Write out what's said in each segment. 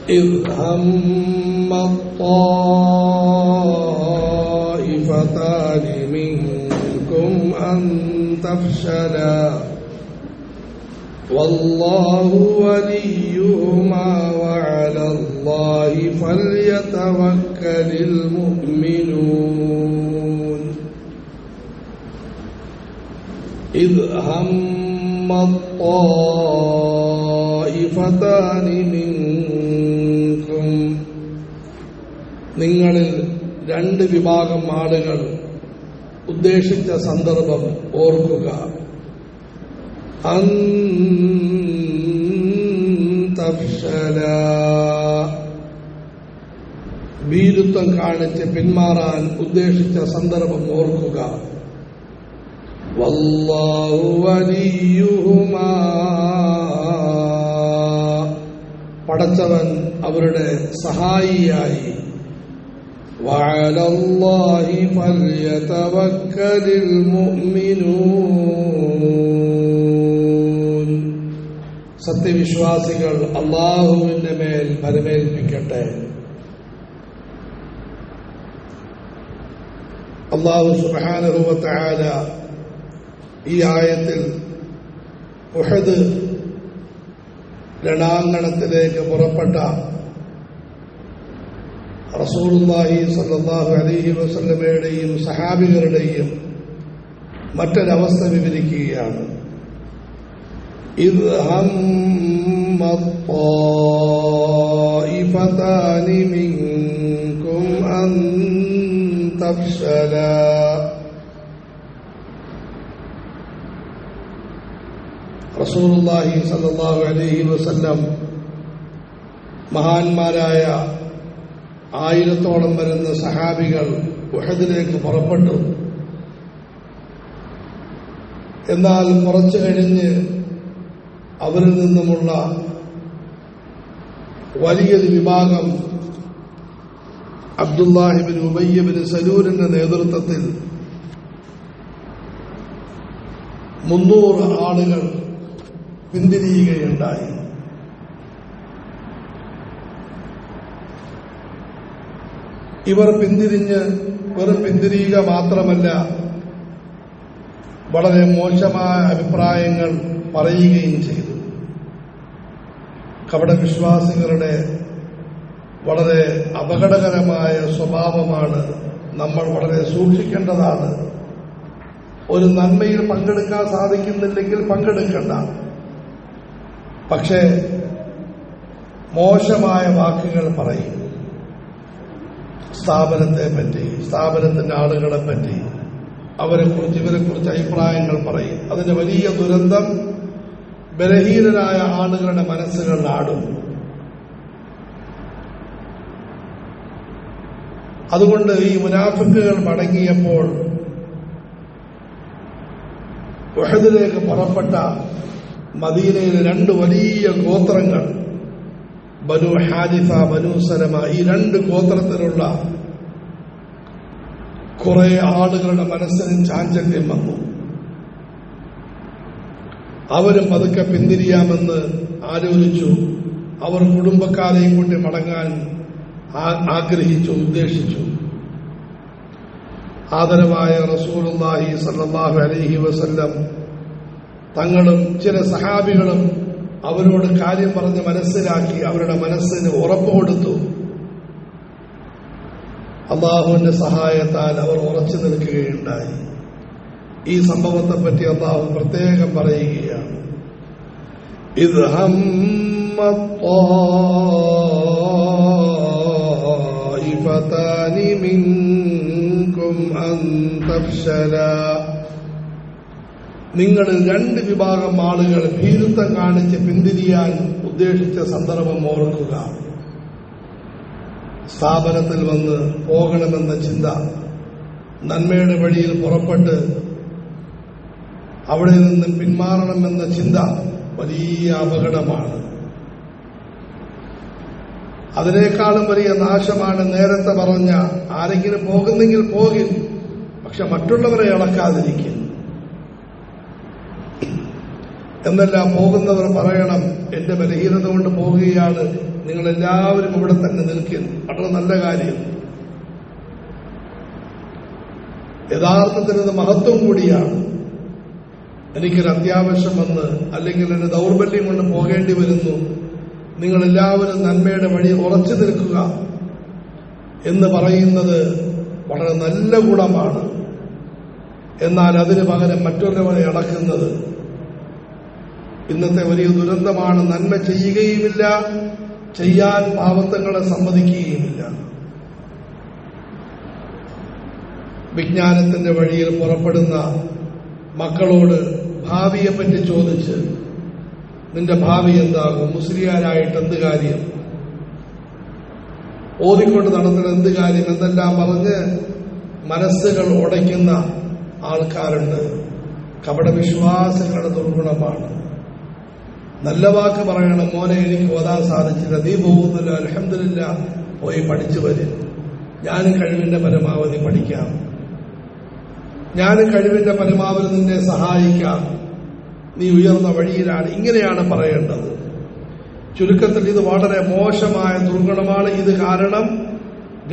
إذ هم الطائفتان منكم أن تفشلا والله وليهما وعلى الله فليتوكل المؤمنون إذ هم الطائفتان منكم നിങ്ങളിൽ രണ്ട് വിഭാഗം ആളുകൾ ഉദ്ദേശിച്ച സന്ദർഭം ഓർക്കുക. ഭീരുത്വം കാണിച്ച് പിന്മാറാൻ ഉദ്ദേശിച്ച സന്ദർഭം ഓർക്കുക. വല്ലാഹു വലിയുഹുമാ, പടച്ചവൻ അവരുടെ സഹായിയായി. വഅലല്ലാഹി ഫൽയതവക്കലിൽ മുഅ്മിനൂൻ, സത്യവിശ്വാസികൾ അല്ലാഹുവിന്റെ മേൽ ഭരമേൽപ്പിക്കട്ടെ. അല്ലാഹു സുബ്ഹാനഹു വ തആല ഈ ആയത്തിൽ ഉഹദ് രണാങ്കണത്തിലേക്ക് പുറപ്പെട്ട റസൂലുള്ളാഹി സ്വല്ലല്ലാഹു അലൈഹി വസല്ലമയുടെയും സഹാബികളുടെയും മറ്റൊരവസ്ഥ വിവരിക്കുകയാണ്. ഇദ് ഹമ്മ ത്വായിഫതാനി മിൻകും അൻ തഫ്ശലാ, റസൂലുള്ളാഹി സ്വല്ലല്ലാഹു അലൈഹി വസല്ലം മഹാന്മാരായ 1000-ഓളം വരുന്ന സഹാബികൾ ഉഹദിലേക്ക് പുറപ്പെട്ടു. എന്നാൽ കുറച്ചു കഴിഞ്ഞ് അവരിൽ നിന്നുമുള്ള വലിയൊരു വിഭാഗം അബ്ദുല്ലാഹിബ്നു ഉബയ്യ് ബിൻ സലൂലിന്റെ നേതൃത്വത്തിൽ 300 ആളുകൾ പിന്തിരിയുകയുണ്ടായി. ഇവർ പിന്തിരിഞ്ഞ് വെറും പിന്തിരിയുക മാത്രമല്ല, വളരെ മോശമായ അഭിപ്രായങ്ങൾ പറയുകയും ചെയ്തു. കപടവിശ്വാസികളുടെ വളരെ അപകടകരമായ സ്വഭാവമാണ്. നമ്മൾ വളരെ സൂക്ഷിക്കേണ്ടതാണ്. ഒരു നന്മയിൽ പങ്കെടുക്കാൻ സാധിക്കുന്നില്ലെങ്കിൽ പങ്കെടുക്കണ്ട. പക്ഷേ മോശമായ വാക്കുകൾ പറയും. സ്ഥാപനത്തെ പറ്റി, സ്ഥാപനത്തിന്റെ ആളുകളെ പറ്റി, അവരെക്കുറിച്ച് ഇവരെക്കുറിച്ച് അഭിപ്രായങ്ങൾ പറയും. അതിന്റെ വലിയ ദുരന്തം ബലഹീനരായ ആളുകളുടെ മനസ്സുകളിൽ ആടും. അതുകൊണ്ട് ഈ മുനാഫിക്കുകൾ മടങ്ങിയപ്പോൾ ഉഹദിലേക്ക് പുറപ്പെട്ട മദീനയിലെ 2 വലിയ ഗോത്രങ്ങൾ, ബനു ഹാരിസ, ബനു സലമ, ഈ 2 ഗോത്രത്തിലുള്ള കുറെ ആളുകളുടെ മനസ്സിന് ചാഞ്ചല്യം വന്നു. അവരും പതുക്കെ പിന്തിരിയാമെന്ന് ആലോചിച്ചു. അവർ കുടുംബക്കാരെയും കൊണ്ട് മടങ്ങാൻ ആഗ്രഹിച്ചു, ഉദ്ദേശിച്ചു. ആദരവായ റസൂലുള്ളാഹി സ്വല്ലല്ലാഹു അലൈഹി വസല്ലം തങ്ങളും ചില സഹാബികളും അവരോട് കാര്യം പറഞ്ഞ് മനസ്സിലാക്കി, അവരുടെ മനസ്സിന് ഉറപ്പ് കൊടുത്തു. അള്ളാഹുവിന്റെ സഹായത്താൽ അവർ ഉറച്ചു നിൽക്കുകയുണ്ടായി. ഈ സംഭവത്തെപ്പറ്റി അള്ളാഹു പ്രത്യേകം പറയുകയാണ്. ഇദ് ഹമ്മ ത്വായിഫതാനി മിൻകും അൻ തഫ്ശലാ, നിങ്ങളിൽ 2 വിഭാഗം ആളുകൾ ഭീരുത്വം കാണിച്ച് പിന്തിരിയാൻ ഉദ്ദേശിച്ച സന്ദർഭം ഓർക്കുക. സ്ഥാപനത്തിൽ വന്ന് പോകണമെന്ന ചിന്ത, നന്മയുടെ വഴിയിൽ പുറപ്പെട്ട് അവിടെ നിന്നും പിന്മാറണമെന്ന ചിന്ത വലിയ അപകടമാണ്. അതിനേക്കാളും വലിയ നാശമാണ് നേരത്തെ പറഞ്ഞ ആരെങ്കിലും പോകുന്നെങ്കിൽ പോകിൽ, പക്ഷെ മറ്റുള്ളവരെ ഇളക്കാതിരിക്കും. എന്നല്ല, പോകുന്നവർ പറയണം, എന്റെ ബലഹീനത കൊണ്ട് പോവുകയാണ്, നിങ്ങളെല്ലാവരും ഇവിടെ തന്നെ നിൽക്കുന്നു. വളരെ നല്ല കാര്യം. യഥാർത്ഥത്തിൽ ഇത് മഹത്വം കൂടിയാണ്. എനിക്കൊരു അത്യാവശ്യം വന്ന് അല്ലെങ്കിൽ എന്റെ ദൗർബല്യം കൊണ്ട് പോകേണ്ടി വരുന്നു, നിങ്ങളെല്ലാവരും നന്മയുടെ വഴി ഉറച്ചു നിൽക്കുക എന്ന് പറയുന്നത് വളരെ നല്ല ഗുണമാണ്. എന്നാൽ അതിന് പകരം മറ്റൊരുവരെ അടക്കുന്നത് ഇന്നത്തെ വലിയ ദുരന്തമാണ്. നന്മ ചെയ്യുകയുമില്ല, ചെയ്യാൻ പാവത്തങ്ങളെ സമ്മതിക്കുകയുമില്ല. വിജ്ഞാനത്തിന്റെ വഴിയിൽ പുറപ്പെടുന്ന മക്കളോട് ഭാവിയെപ്പറ്റി ചോദിച്ച് നിന്റെ ഭാവി എന്താകും, മുസ്ലിയാരായിട്ട് എന്ത് കാര്യം, ഓതിക്കൊണ്ട് നടത്തുന്ന എന്ത് കാര്യം എന്നെല്ലാം പറഞ്ഞ് മനസ്സുകൾ ഉടയ്ക്കുന്ന ആൾക്കാരുണ്ട്. കപടവിശ്വാസങ്ങളുടെ ദുർഗുണമാണ്. നല്ല വാക്ക് പറയണം, മോനെ എനിക്ക് ഓതാൻ സാധിച്ചില്ല, നീ പോകുന്നില്ല, അൽഹംദുലില്ലാ, പോയി പഠിച്ചു വരും, ഞാനും കഴിവിന്റെ പരമാവധി പഠിക്കാം, ഞാനും കഴിവിന്റെ പരമാവധി നിന്നെ സഹായിക്കാം, നീ ഉയർന്ന വഴിയിലാണ്. ഇങ്ങനെയാണ് പറയേണ്ടത്. ചുരുക്കത്തിൽ ഇത് വളരെ മോശമായ ദുർഗുണമാണ്. ഇത് കാരണം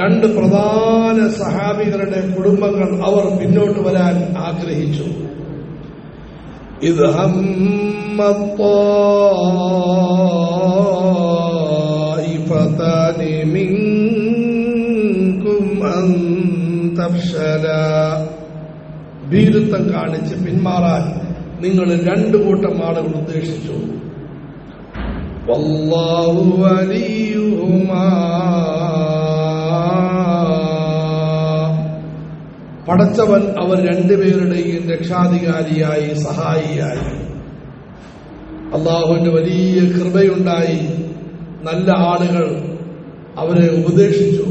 രണ്ട് പ്രധാന സഹാബികളുടെ കുടുംബങ്ങൾ അവർ പിന്നോട്ട് വരാൻ ആഗ്രഹിച്ചു. ഇത് ഭീരുത്വം കാണിച്ച് പിന്മാറാൻ നിങ്ങൾ രണ്ടു കൂട്ടം ആളുകൾ ഉദ്ദേശിച്ചു. വല്ലാഹു വലിയുഹുമാ, പടച്ചവൻ അവർ രണ്ടുപേരുടെയും രക്ഷാധികാരിയായി, സഹായിയായി. അള്ളാഹുവിന്റെ വലിയ കൃപയുണ്ടായി. നല്ല ആളുകൾ അവരെ ഉപദേശിച്ചു.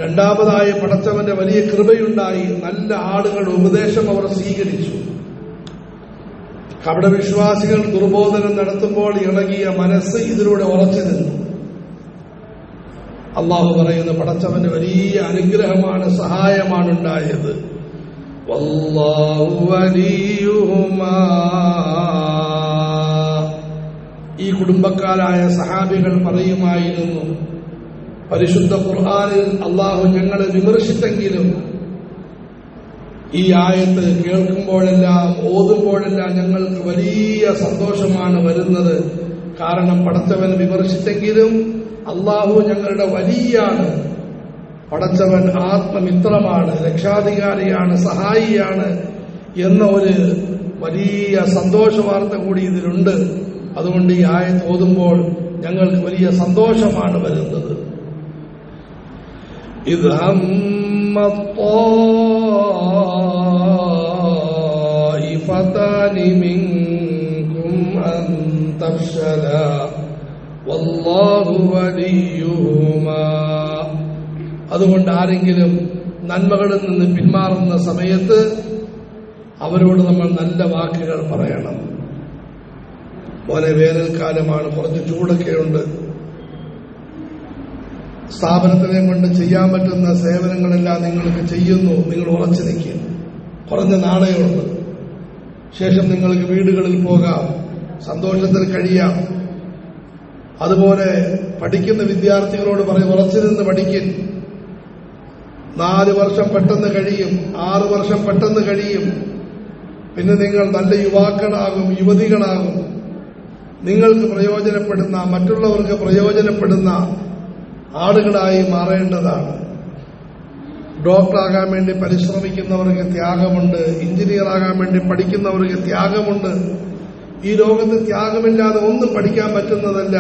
രണ്ടാമതായി പടച്ചവന്റെ വലിയ കൃപയുണ്ടായി. നല്ല ആളുകളുടെ ഉപദേശം അവർ സ്വീകരിച്ചു. കപടവിശ്വാസികൾ ദുർബോധനം നടത്തുമ്പോൾ ഇളകിയ മനസ്സ് ഇതിലൂടെ ഉറച്ചു നിന്നു. അള്ളാഹു പറയുന്ന പടച്ചവന്റെ വലിയ അനുഗ്രഹമാണ്, സഹായമാണ് ഉണ്ടായത്. വല്ലാഹു വലിയുഹുമാ. ഈ കുടുംബക്കാരായ സഹാബികൾ പറയുമായിരുന്നു, പരിശുദ്ധ ഖുർആനിൽ അള്ളാഹു ഞങ്ങളെ വിമർശിച്ചെങ്കിലും ഈ ആയത്ത് കേൾക്കുമ്പോഴെല്ലാം ഓതുമ്പോഴെല്ലാം ഞങ്ങൾക്ക് വലിയ സന്തോഷമാണ് വരുന്നത്. കാരണം പടച്ചവൻ വിമർശിച്ചെങ്കിലും അള്ളാഹു ഞങ്ങളുടെ വലിയാണ്. പടച്ചവൻ ആത്മമിത്രമാണ്, രക്ഷാധികാരിയാണ്, സഹായിയാണ് എന്ന ഒരു വലിയ സന്തോഷ വാർത്ത കൂടി ഇതിലുണ്ട്. അതുകൊണ്ട് ഈ ആയത്ത് ഓതുമ്പോൾ ഞങ്ങൾക്ക് വലിയ സന്തോഷമാണ് വരുന്നത്. ഇത് طائفتان منكم أن تفشلا والله وليهما. അതുകൊണ്ട് ആരെങ്കിലും നന്മകളിൽ നിന്ന് പിന്മാറുന്ന സമയത്ത് അവരോട് നമ്മൾ നല്ല വാക്കുകൾ പറയണം. മോനെ, വേനൽക്കാലമാണ്, കുറച്ച് ചൂടൊക്കെയുണ്ട്, സ്ഥാപനത്തിനെ കൊണ്ട് ചെയ്യാൻ പറ്റുന്ന സേവനങ്ങളെല്ലാം നിങ്ങൾക്ക് ചെയ്യുന്നു, നിങ്ങൾ ഉറച്ചു നിൽക്കും, കുറഞ്ഞ നാളെയുണ്ട്, ശേഷം നിങ്ങൾക്ക് വീടുകളിൽ പോകാം, സന്തോഷത്തിൽ കഴിയാം. അതുപോലെ പഠിക്കുന്ന വിദ്യാർത്ഥികളോട് പറയും, ഉറച്ചു നിന്ന് പഠിക്കും. 4 വർഷം പെട്ടെന്ന് കഴിയും, 6 വർഷം പെട്ടെന്ന് കഴിയും. പിന്നെ നിങ്ങൾ നല്ല യുവാക്കളാകും, യുവതികളാകും. നിങ്ങൾക്ക് പ്രയോജനപ്പെടുന്ന, മറ്റുള്ളവർക്ക് പ്രയോജനപ്പെടുന്ന ആളുകളായി മാറേണ്ടതാണ്. ഡോക്ടറാകാൻ വേണ്ടി പരിശ്രമിക്കുന്നവർക്ക് ത്യാഗമുണ്ട്, എഞ്ചിനീയറാകാൻ വേണ്ടി പഠിക്കുന്നവർക്ക് ത്യാഗമുണ്ട്. ഈ ലോകത്ത് ത്യാഗമില്ലാതെ ഒന്നും പഠിക്കാൻ പറ്റുന്നതല്ല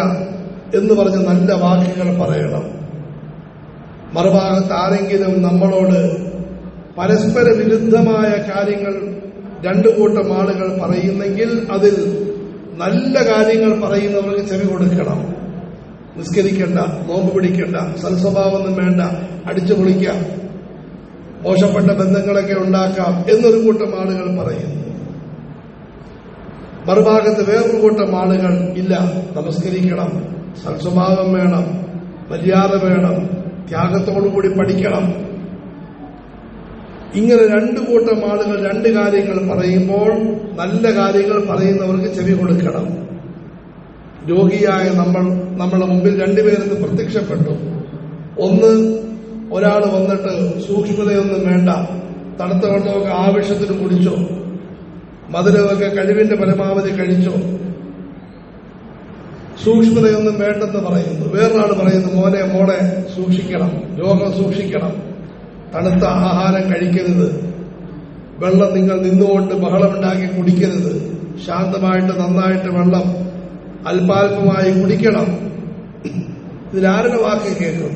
എന്ന് പറഞ്ഞ് നല്ല വാക്കുകൾ പറയണം. മറുഭാഗത്ത് ആരെങ്കിലും നമ്മളോട് പരസ്പര വിരുദ്ധമായ കാര്യങ്ങൾ രണ്ടു കൂട്ടം ആളുകൾ പറയുന്നെങ്കിൽ അതിൽ നല്ല കാര്യങ്ങൾ പറയുന്നവർക്ക് ചെവി കൊടുക്കണം. നിസ്കരിക്കണ്ട, നോമ്പ് പിടിക്കണ്ട, സൽസ്വഭാവമൊന്നും വേണ്ട, അടിച്ചു പൊളിക്കാം, മോശപ്പെട്ട ബന്ധങ്ങളൊക്കെ ഉണ്ടാക്കാം എന്നൊരു കൂട്ടം ആളുകൾ പറയുന്നു. മറുഭാഗത്ത് വേറൊരു കൂട്ടം ആളുകൾ ഇല്ല, നമസ്കരിക്കണം, സൽസ്വഭാവം വേണം, മര്യാദ വേണം, ത്യാഗത്തോടുകൂടി പഠിക്കണം. ഇങ്ങനെ രണ്ടു കൂട്ടം ആളുകൾ രണ്ട് കാര്യങ്ങൾ പറയുമ്പോൾ നല്ല കാര്യങ്ങൾ പറയുന്നവർക്ക് ചെവി കൊടുക്കണം. രോഗിയായ നമ്മളുടെ മുമ്പിൽ രണ്ടുപേർക്ക് പ്രത്യക്ഷപ്പെട്ടു. ഒരാൾ വന്നിട്ട് സൂക്ഷ്മതയൊന്നും വേണ്ട, തണുത്ത വെള്ളമൊക്കെ ആവശ്യത്തിന് കുടിച്ചോ, മധുരമൊക്കെ കഴിവിന്റെ പരമാവധി കഴിച്ചോ, സൂക്ഷ്മതയൊന്നും വേണ്ടെന്ന് പറയുന്നു. വേറൊരാൾ പറയുന്നു, മോളെ സൂക്ഷിക്കണം, രോഗം സൂക്ഷിക്കണം, തണുത്ത ആഹാരം കഴിക്കരുത്, വെള്ളം നിങ്ങൾ നിന്നുകൊണ്ട് ബഹളമുണ്ടാക്കി കുടിക്കരുത്, ശാന്തമായിട്ട് നന്നായിട്ട് വെള്ളം അല്പാൽപമായി കുടിക്കണം. ഇതിലാരുടെ വാക്ക് കേൾക്കും?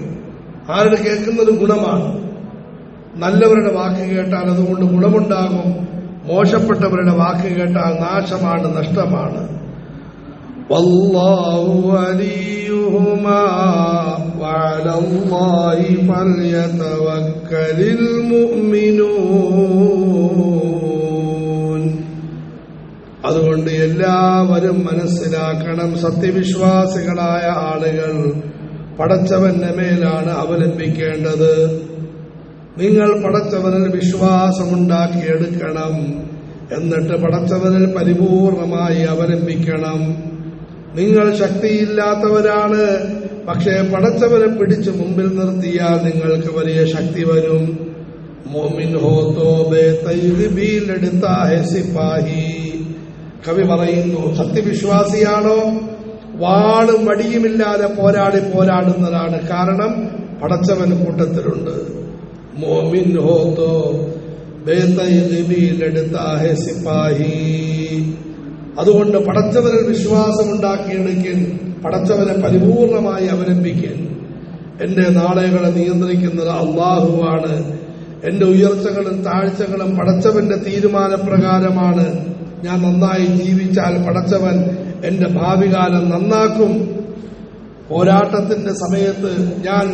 ആരുടെ കേൾക്കുന്നത് ഗുണമാണ്. നല്ലവരുടെ വാക്ക് കേട്ടാൽ അതുകൊണ്ട് ഗുണമുണ്ടാകും, മോശപ്പെട്ടവരുടെ വാക്ക് കേട്ടാൽ നാശമാണ്, നഷ്ടമാണ്. വല്ലാഹു വലിയുഹുമാ വഅലല്ലാഹി ഫൽയതവക്കലിൽ മുഅ്മിനൂൻ. അതുകൊണ്ട് എല്ലാവരും മനസ്സിലാക്കണം, സത്യവിശ്വാസികളായ ആളുകൾ പടച്ചവന്റെ മേലാണ് അവലംബിക്കേണ്ടത്. നിങ്ങൾ പടച്ചവനിൽ വിശ്വാസമുണ്ടാക്കിയെടുക്കണം, എന്നിട്ട് പടച്ചവനിൽ പരിപൂർണമായി അവലംബിക്കണം. നിങ്ങൾ ശക്തിയില്ലാത്തവരാണ്, പക്ഷേ പടച്ചവനെ പിടിച്ച് മുമ്പിൽ നിർത്തിയാൽ നിങ്ങൾക്ക് വലിയ ശക്തി വരും. മോമിൻ ഹോ തോ ബേതൈബിലെടുത്താ ഹെ സിപ്പാഹി. കവി പറയുന്നു, സത്യവിശ്വാസിയാണോ വാളും വടിയുമില്ലാതെ പോരാടുന്നതാണ്. കാരണം പടച്ചവൻ കൂട്ടത്തിലുണ്ട്. മോമിൻ ഹോ തോ ബേതൈബിലെടുത്താ ഹെ സിപ്പാഹി. അതുകൊണ്ട് പടച്ചവനിൽ വിശ്വാസമുണ്ടാക്കിയെടുക്കാൻ, പടച്ചവനെ പരിപൂർണമായി അവലംബിക്കാൻ. എന്റെ നാളുകളെ നിയന്ത്രിക്കുന്നത് അള്ളാഹുവാണ്. എന്റെ ഉയർച്ചകളും താഴ്ചകളും പടച്ചവന്റെ തീരുമാനപ്രകാരമാണ്. ഞാൻ നന്നായി ജീവിച്ചാൽ പടച്ചവൻ എന്റെ ഭാവികാലം നന്നാക്കും. പോരാട്ടത്തിന്റെ സമയത്ത് ഞാൻ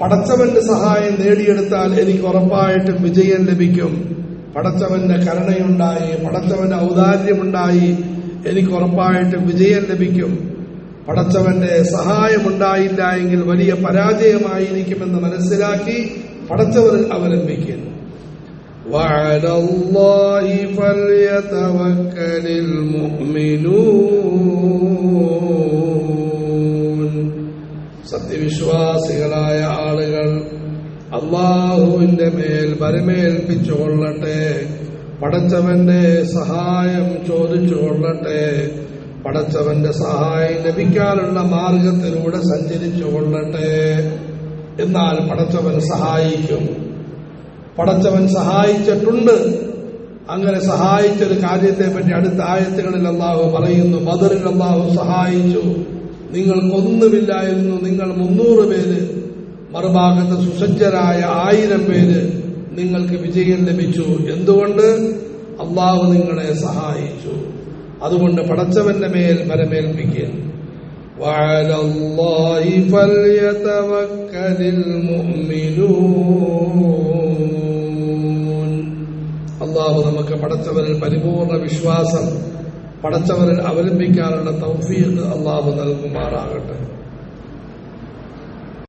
പടച്ചവന്റെ സഹായം നേടിയെടുത്താൽ എനിക്ക് ഉറപ്പായിട്ടും വിജയം ലഭിക്കും. പടച്ചവന്റെ കരുണയുണ്ടായി, പടച്ചവന്റെ ഔദാര്യമുണ്ടായി എനിക്ക് ഉറപ്പായിട്ടും വിജയം ലഭിക്കും. പടച്ചവന്റെ സഹായമുണ്ടായില്ല എങ്കിൽ വലിയ പരാജയമായിരിക്കുമെന്ന് മനസ്സിലാക്കി പടച്ചവനിൽ അവലംബിക്കുന്നു. വഅലല്ലാഹി ഫൽയതവക്കലിൽ മുഅ്മിനൂൻ. സത്യവിശ്വാസികളായ ആളുകൾ അല്ലാഹുവിന്റെ മേൽ ഭരമേൽപ്പിച്ചുകൊള്ളട്ടെ, പടച്ചവന്റെ സഹായം ചോദിച്ചുകൊള്ളട്ടെ, പടച്ചവന്റെ സഹായം ലഭിക്കാനുള്ള മാർഗത്തിലൂടെ സഞ്ചരിച്ചുകൊള്ളട്ടെ. എന്നാൽ പടച്ചവൻ സഹായിക്കും. പടച്ചവൻ സഹായിച്ചിട്ടുണ്ട്. അങ്ങനെ സഹായിച്ചൊരു കാര്യത്തെപ്പറ്റി അടുത്ത ആയത്തുകളിൽ അല്ലാഹു പറയുന്നു. ബദറിൽ അല്ലാഹു സഹായിച്ചു, നിങ്ങൾക്കൊന്നുമില്ലായിരുന്നു, നിങ്ങൾ 300 പേര്, മറുഭാഗത്ത് സുസജ്ജരായ 1000 പേര്, നിങ്ങൾക്ക് വിജയം ലഭിച്ചു. എന്തുകൊണ്ട്? അല്ലാഹു നിങ്ങളെ സഹായിച്ചു. അതുകൊണ്ട് പടച്ചവന്റെ മേൽ ഭരമേൽപ്പിക്കുക. വഅലല്ലാഹി ഫൽയതവക്കലിൽ മുഅ്മിനൂൻ. അല്ലാഹു നമുക്ക് പടച്ചവനിൽ പരിപൂർണ വിശ്വാസം, പടച്ചവനിൽ അവലംബിക്കാനുള്ള തൗഫീഖ് അല്ലാഹു നൽകുമാറാകട്ടെ.